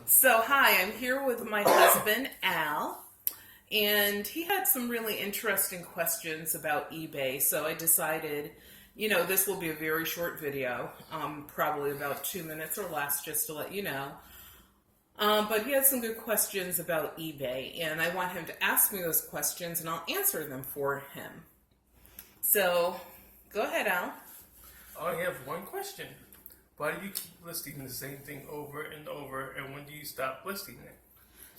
So, hi, I'm here with my husband, Al, and he had some really interesting questions about eBay. So, I decided, this will be a very short video, probably about 2 minutes or less, just to let you know. But he had some good questions about eBay, and I want him to ask me those questions, and I'll answer them for him. So, go ahead, Al. I have one question. Why do you keep listing the same thing over and over, and when do you stop listing it?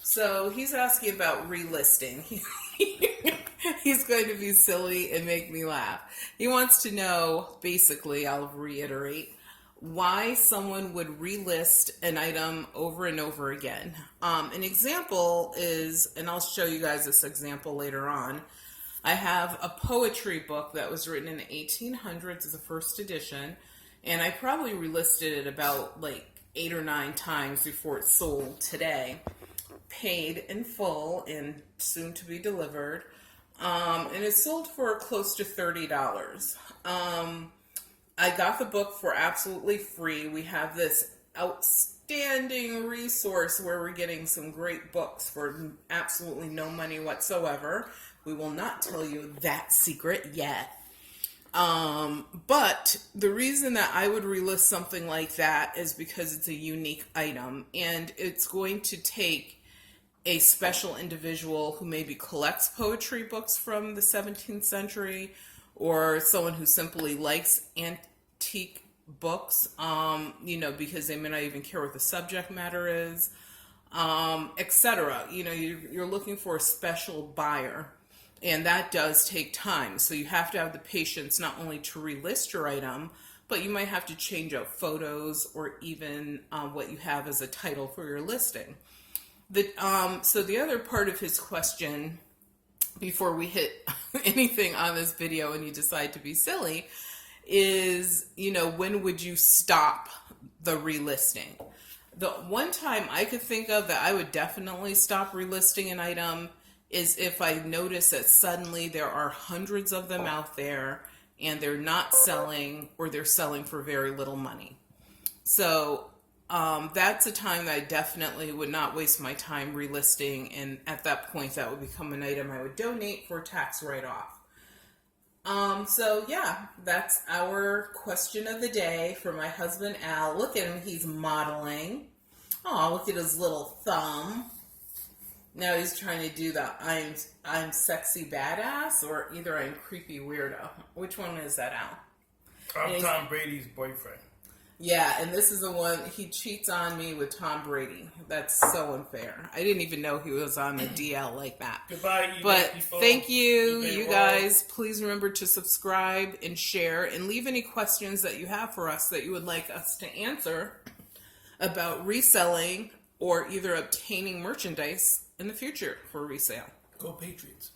So he's asking about relisting. He's going to be silly and make me laugh. He wants to know, basically, I'll reiterate, why someone would relist an item over and over again. An example is, and I'll show you guys this example later on, I have a poetry book that was written in the 1800s as a first edition, and I probably relisted it about like 8 or 9 times before it sold today. Paid in full and soon to be delivered. And it sold for close to $30. I got the book for absolutely free. We have this outstanding resource where we're getting some great books for absolutely no money whatsoever. We will not tell you that secret yet. But the reason that I would relist something like that is because it's a unique item, and it's going to take a special individual who maybe collects poetry books from the 17th century, or someone who simply likes antique books, because they may not even care what the subject matter is, etc. You're looking for a special buyer. And that does take time. So you have to have the patience not only to relist your item, but you might have to change out photos or even what you have as a title for your listing. So the other part of his question, before we hit anything on this video and you decide to be silly, is, when would you stop the relisting? The one time I could think of that I would definitely stop relisting an item is if I notice that suddenly there are hundreds of them out there and they're not selling, or they're selling for very little money. So that's a time that I definitely would not waste my time relisting, and at that point that would become an item I would donate for tax write-off. So yeah, that's our question of the day for my husband Al. Look at him, he's modeling. Oh, look at his little thumb. Now he's trying to do the I'm sexy badass, or either I'm creepy weirdo. Which one is that, Al? I'm Tom Brady's boyfriend. Yeah, and this is the one, he cheats on me with Tom Brady. That's so unfair. I didn't even know he was on the DL like that. Goodbye, eBay but people. Thank you, eBay you guys. Please remember to subscribe and share, and leave any questions that you have for us that you would like us to answer about reselling or either obtaining merchandise in the future for resale. Go Patriots.